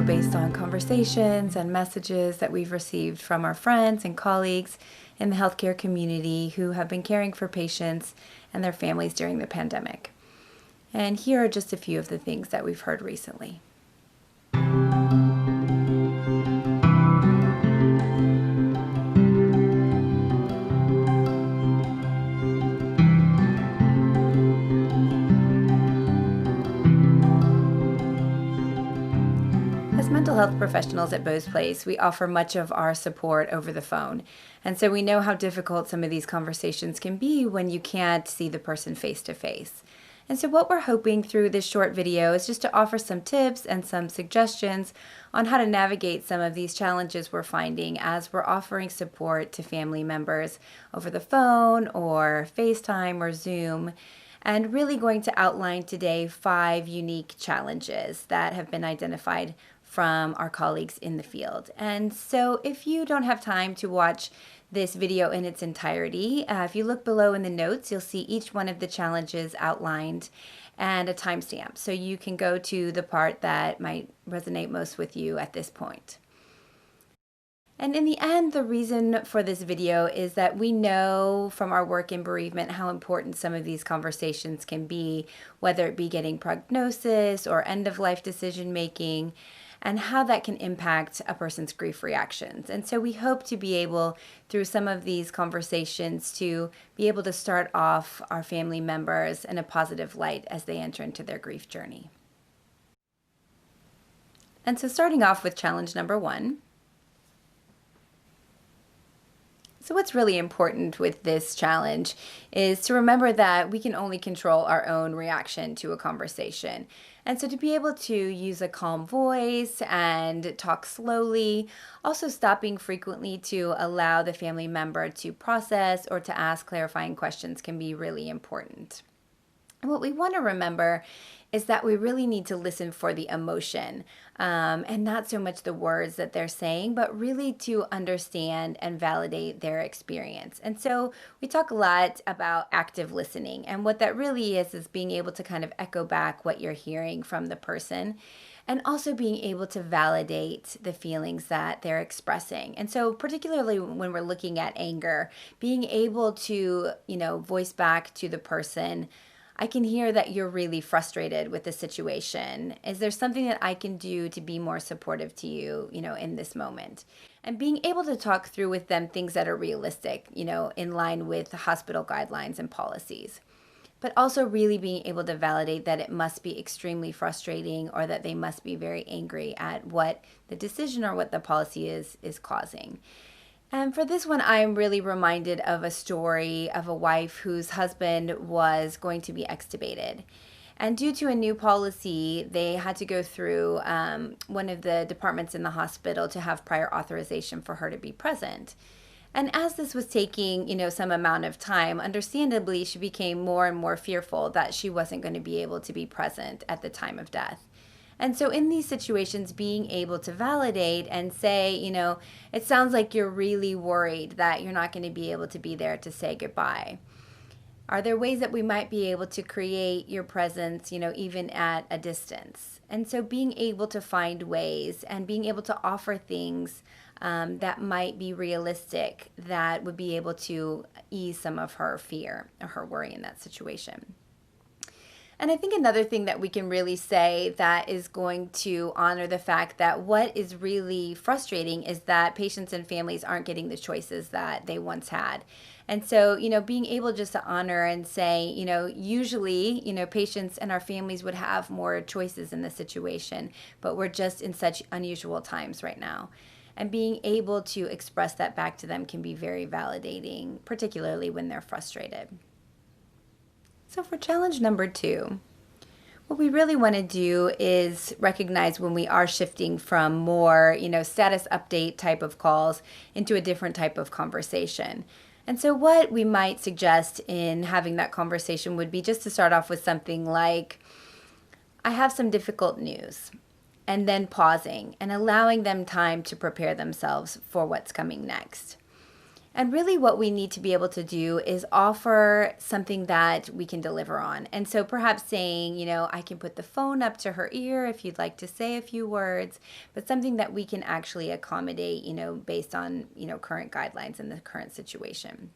video based on conversations and messages that we've received from our friends and colleagues in the healthcare community who have been caring for patients and their families during the pandemic. And here are just a few of the things that we've heard recently. As mental health professionals at Bose Place, we offer much of our support over the phone. And so we know how difficult some of these conversations can be when you can't see the person face to face. And so what we're hoping through this short video is just to offer some tips and some suggestions on how to navigate some of these challenges we're finding as we're offering support to family members over the phone or FaceTime or Zoom. And really going to outline today 5 unique challenges that have been identified from our colleagues in the field. And so if you don't have time to watch this video in its entirety, if you look below in the notes, you'll see each one of the challenges outlined and a timestamp. So you can go to the part that might resonate most with you at this point. And in the end, the reason for this video is that we know from our work in bereavement how important some of these conversations can be, whether it be getting prognosis or end-of-life decision-making, and how that can impact a person's grief reactions. And so we hope to be able, through some of these conversations, to be able to start off our family members in a positive light as they enter into their grief journey. And so starting off with challenge number 1. So what's really important with this challenge is to remember that we can only control our own reaction to a conversation. And so to be able to use a calm voice and talk slowly, also stopping frequently to allow the family member to process or to ask clarifying questions can be really important. And what we want to remember is that we really need to listen for the emotion and not so much the words that they're saying, but really to understand and validate their experience. And so we talk a lot about active listening, and what that really is being able to kind of echo back what you're hearing from the person, and also being able to validate the feelings that they're expressing. And so particularly when we're looking at anger, being able to, voice back to the person, I can hear that you're really frustrated with the situation. Is there something that I can do to be more supportive to you, in this moment? And being able to talk through with them things that are realistic, in line with the hospital guidelines and policies. But also really being able to validate that it must be extremely frustrating or that they must be very angry at what the decision or what the policy is causing. And for this one, I'm really reminded of a story of a wife whose husband was going to be extubated. And due to a new policy, they had to go through one of the departments in the hospital to have prior authorization for her to be present. And as this was taking, some amount of time, understandably, she became more and more fearful that she wasn't going to be able to be present at the time of death. And so in these situations, being able to validate and say, it sounds like you're really worried that you're not going to be able to be there to say goodbye. Are there ways that we might be able to create your presence, even at a distance? And so being able to find ways and being able to offer things that might be realistic that would be able to ease some of her fear or her worry in that situation. And I think another thing that we can really say that is going to honor the fact that what is really frustrating is that patients and families aren't getting the choices that they once had. And so, being able just to honor and say, usually, patients and our families would have more choices in the situation, but we're just in such unusual times right now. And being able to express that back to them can be very validating, particularly when they're frustrated. So for challenge number 2, what we really want to do is recognize when we are shifting from more, status update type of calls into a different type of conversation. And so what we might suggest in having that conversation would be just to start off with something like, I have some difficult news, and then pausing and allowing them time to prepare themselves for what's coming next. And really, what we need to be able to do is offer something that we can deliver on. And so perhaps saying, I can put the phone up to her ear if you'd like to say a few words, but something that we can actually accommodate, based on, current guidelines and the current situation.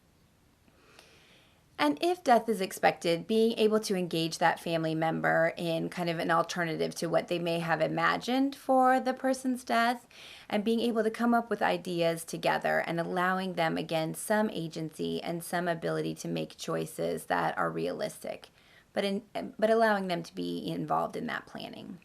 And if death is expected, being able to engage that family member in kind of an alternative to what they may have imagined for the person's death, and being able to come up with ideas together and allowing them, again, some agency and some ability to make choices that are realistic, but allowing them to be involved in that planning.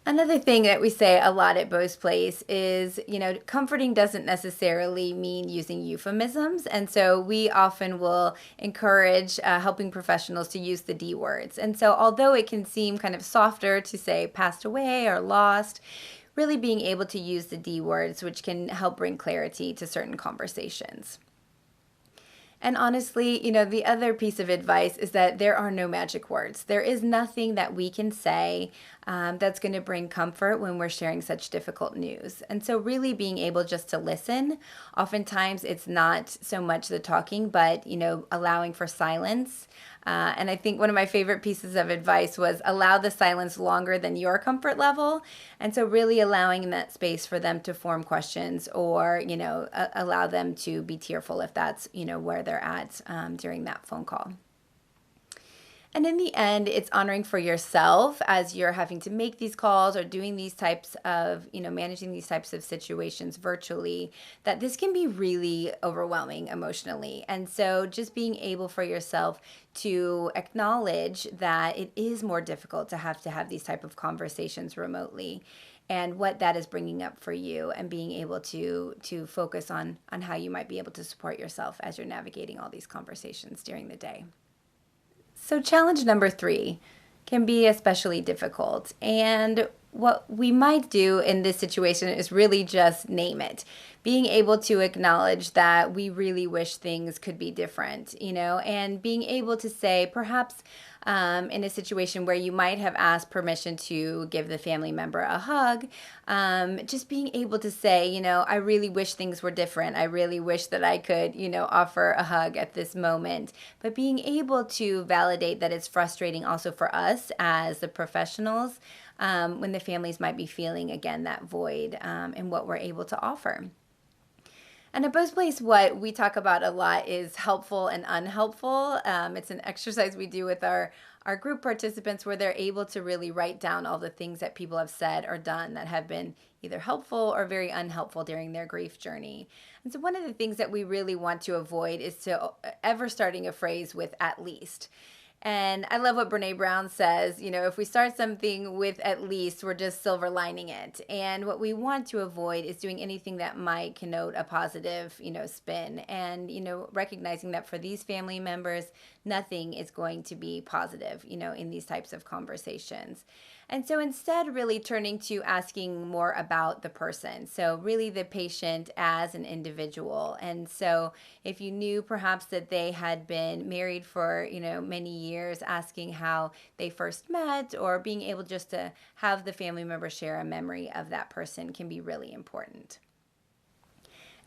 Another thing that we say a lot at Beau's Place is, comforting doesn't necessarily mean using euphemisms. And so we often will encourage helping professionals to use the D words. And so although it can seem kind of softer to say passed away or lost, really being able to use the D words, which can help bring clarity to certain conversations. And honestly, the other piece of advice is that there are no magic words. There is nothing that we can say that's going to bring comfort when we're sharing such difficult news. And so really being able just to listen, oftentimes it's not so much the talking, but, allowing for silence. And I think one of my favorite pieces of advice was allow the silence longer than your comfort level. And so really allowing that space for them to form questions or, allow them to be tearful if that's, where they're at during that phone call. And in the end, it's honoring for yourself as you're having to make these calls or doing these types of, managing these types of situations virtually, that this can be really overwhelming emotionally. And so just being able for yourself to acknowledge that it is more difficult to have these type of conversations remotely, and what that is bringing up for you, and being able to focus on how you might be able to support yourself as you're navigating all these conversations during the day. So challenge number 3 can be especially difficult. And what we might do in this situation is really just name it. Being able to acknowledge that we really wish things could be different, and being able to say perhaps in a situation where you might have asked permission to give the family member a hug, just being able to say, I really wish things were different. I really wish that I could, offer a hug at this moment. But being able to validate that it's frustrating also for us as the professionals when the families might be feeling, again, that void in what we're able to offer. And at Beau's Place, what we talk about a lot is helpful and unhelpful. It's an exercise we do with our group participants where they're able to really write down all the things that people have said or done that have been either helpful or very unhelpful during their grief journey. And so one of the things that we really want to avoid is to ever starting a phrase with "at least." And I love what Brene Brown says, if we start something with "at least," we're just silver lining it. And what we want to avoid is doing anything that might connote a positive, spin. And, recognizing that for these family members, nothing is going to be positive, in these types of conversations. And so instead, really turning to asking more about the person. So really the patient as an individual. And so if you knew perhaps that they had been married for, many years, asking how they first met, or being able just to have the family member share a memory of that person can be really important.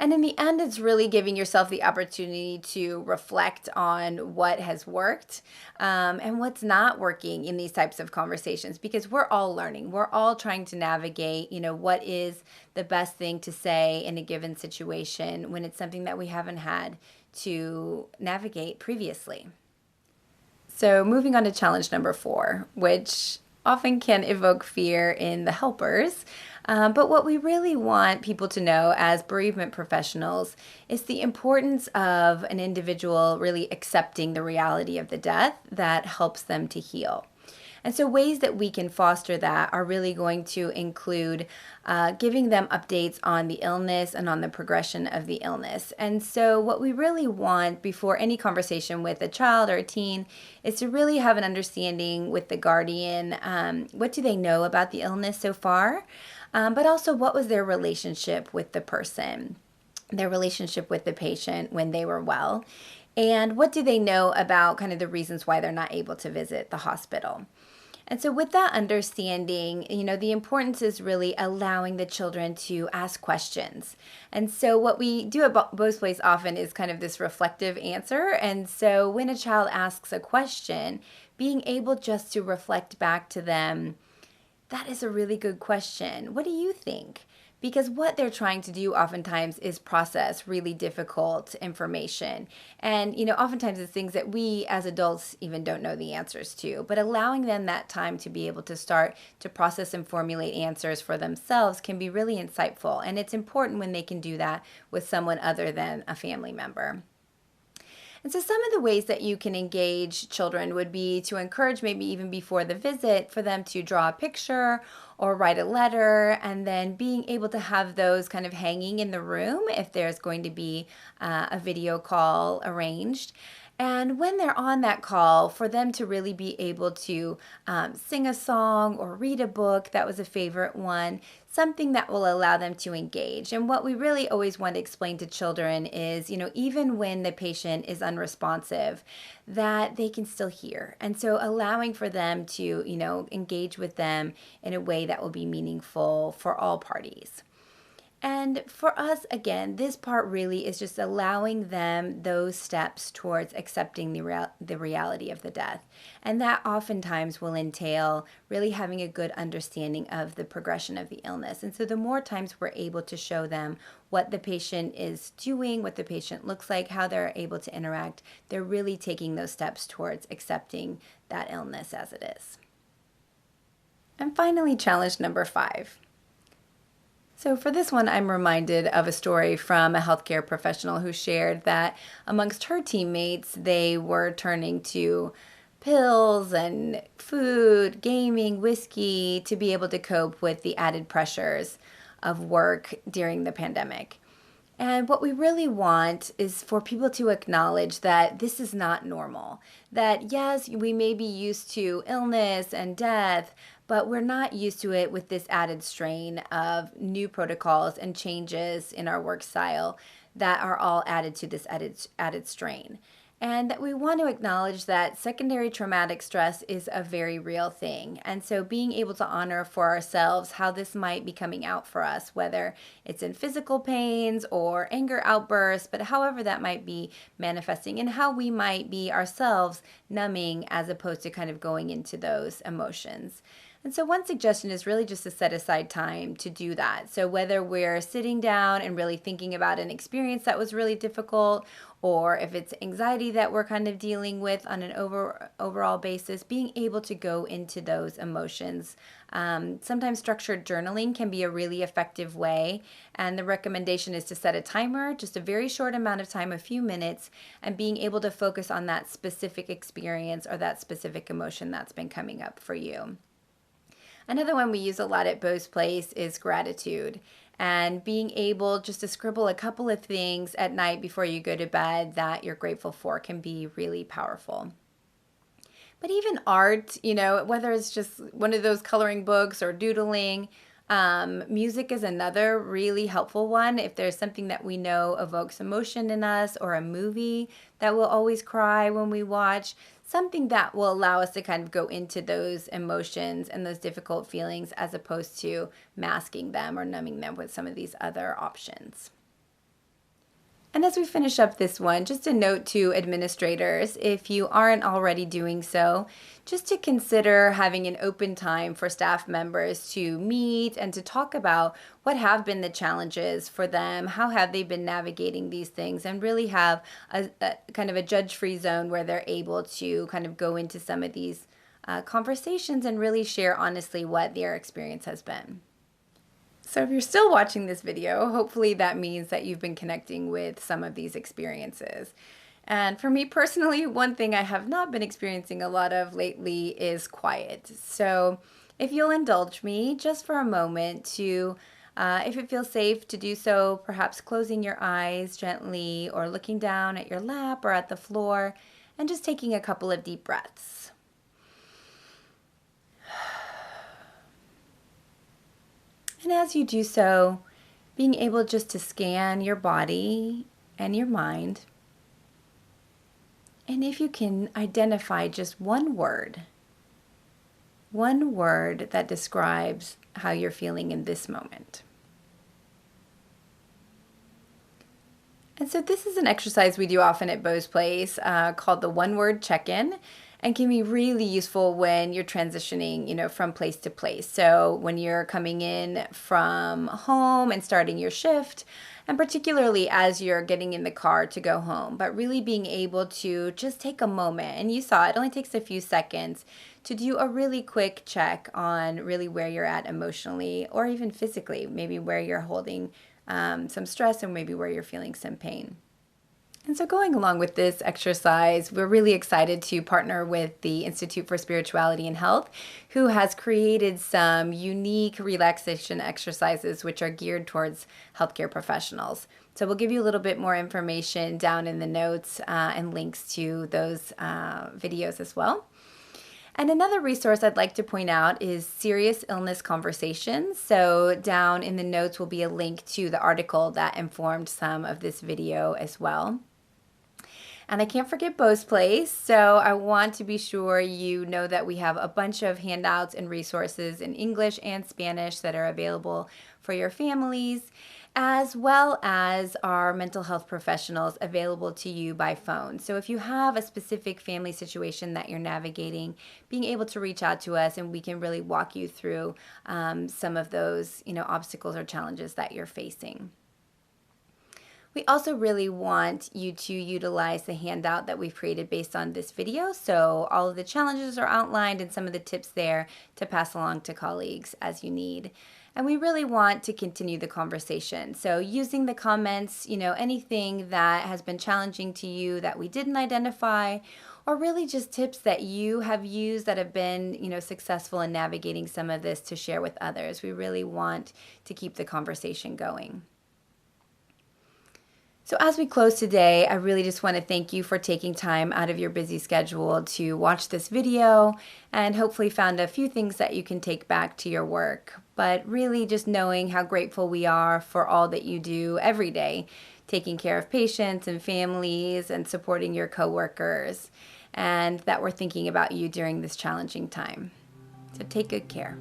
And in the end, it's really giving yourself the opportunity to reflect on what has worked and what's not working in these types of conversations, because we're all learning. We're all trying to navigate, what is the best thing to say in a given situation when it's something that we haven't had to navigate previously. So moving on to challenge number 4, which often can evoke fear in the helpers. But what we really want people to know as bereavement professionals is the importance of an individual really accepting the reality of the death that helps them to heal. And so ways that we can foster that are really going to include giving them updates on the illness and on the progression of the illness. And so what we really want before any conversation with a child or a teen is to really have an understanding with the guardian. What do they know about the illness so far? But also, what was their relationship with the person, their relationship with the patient when they were well? And what do they know about kind of the reasons why they're not able to visit the hospital? And so, with that understanding, the importance is really allowing the children to ask questions. And so, what we do at Bo's Place often is kind of this reflective answer. And so, when a child asks a question, being able just to reflect back to them, that is a really good question. What do you think? Because what they're trying to do oftentimes is process really difficult information. And, oftentimes it's things that we as adults even don't know the answers to. But allowing them that time to be able to start to process and formulate answers for themselves can be really insightful. And it's important when they can do that with someone other than a family member. And so some of the ways that you can engage children would be to encourage, maybe even before the visit, for them to draw a picture or write a letter, and then being able to have those kind of hanging in the room if there's going to be a video call arranged. And when they're on that call, for them to really be able to sing a song or read a book, that was a favorite one, something that will allow them to engage. And what we really always want to explain to children is, even when the patient is unresponsive, that they can still hear. And so allowing for them to, engage with them in a way that will be meaningful for all parties. And for us, again, this part really is just allowing them those steps towards accepting the reality of the death. And that oftentimes will entail really having a good understanding of the progression of the illness. And so the more times we're able to show them what the patient is doing, what the patient looks like, how they're able to interact, they're really taking those steps towards accepting that illness as it is. And finally, challenge number 5. So for this one, I'm reminded of a story from a healthcare professional who shared that amongst her teammates, they were turning to pills and food, gaming, whiskey to be able to cope with the added pressures of work during the pandemic. And what we really want is for people to acknowledge that this is not normal. That yes, we may be used to illness and death, but we're not used to it with this added strain of new protocols and changes in our work style that are all added to this added strain. And that we want to acknowledge that secondary traumatic stress is a very real thing. And so being able to honor for ourselves how this might be coming out for us, whether it's in physical pains or anger outbursts, but however that might be manifesting, and how we might be ourselves numbing as opposed to kind of going into those emotions. And so one suggestion is really just to set aside time to do that. So whether we're sitting down and really thinking about an experience that was really difficult, or if it's anxiety that we're kind of dealing with on an overall basis, being able to go into those emotions. Sometimes structured journaling can be a really effective way. And the recommendation is to set a timer, just a very short amount of time, a few minutes, and being able to focus on that specific experience or that specific emotion that's been coming up for you. Another one we use a lot at Bo's Place is gratitude, and being able just to scribble a couple of things at night before you go to bed that you're grateful for can be really powerful. But even art, whether it's just one of those coloring books or doodling, music is another really helpful one. If there's something that we know evokes emotion in us, or a movie that we'll always cry when we watch, something that will allow us to kind of go into those emotions and those difficult feelings as opposed to masking them or numbing them with some of these other options. And as we finish up this one, just a note to administrators, if you aren't already doing so, just to consider having an open time for staff members to meet and to talk about what have been the challenges for them, how have they been navigating these things, and really have a kind of a judge-free zone where they're able to kind of go into some of these conversations and really share honestly what their experience has been. So if you're still watching this video, hopefully that means that you've been connecting with some of these experiences. And for me personally, one thing I have not been experiencing a lot of lately is quiet. So if you'll indulge me just for a moment to, if it feels safe to do so, perhaps closing your eyes gently or looking down at your lap or at the floor and just taking a couple of deep breaths. And as you do so, being able just to scan your body and your mind. And if you can identify just one word one word that describes how you're feeling in this moment. And so this is an exercise we do often at Bo's Place called the one-word check-in, and can be really useful when you're transitioning, from place to place. So when you're coming in from home and starting your shift, and particularly as you're getting in the car to go home, but really being able to just take a moment, and you saw it only takes a few seconds, to do a really quick check on really where you're at emotionally or even physically, maybe where you're holding some stress and maybe where you're feeling some pain. And so going along with this exercise, we're really excited to partner with the Institute for Spirituality and Health, who has created some unique relaxation exercises which are geared towards healthcare professionals. So we'll give you a little bit more information down in the notes and links to those videos as well. And another resource I'd like to point out is Serious Illness Conversations. So down in the notes will be a link to the article that informed some of this video as well. And I can't forget Bo's Place, so I want to be sure you know that we have a bunch of handouts and resources in English and Spanish that are available for your families, as well as our mental health professionals available to you by phone. So if you have a specific family situation that you're navigating, being able to reach out to us and we can really walk you through some of those obstacles or challenges that you're facing. We also really want you to utilize the handout that we've created based on this video. So all of the challenges are outlined and some of the tips there to pass along to colleagues as you need. And we really want to continue the conversation. So using the comments, anything that has been challenging to you that we didn't identify, or really just tips that you have used that have been, successful in navigating some of this to share with others. We really want to keep the conversation going. So as we close today, I really just want to thank you for taking time out of your busy schedule to watch this video and hopefully found a few things that you can take back to your work. But really just knowing how grateful we are for all that you do every day, taking care of patients and families and supporting your coworkers, and that we're thinking about you during this challenging time. So take good care.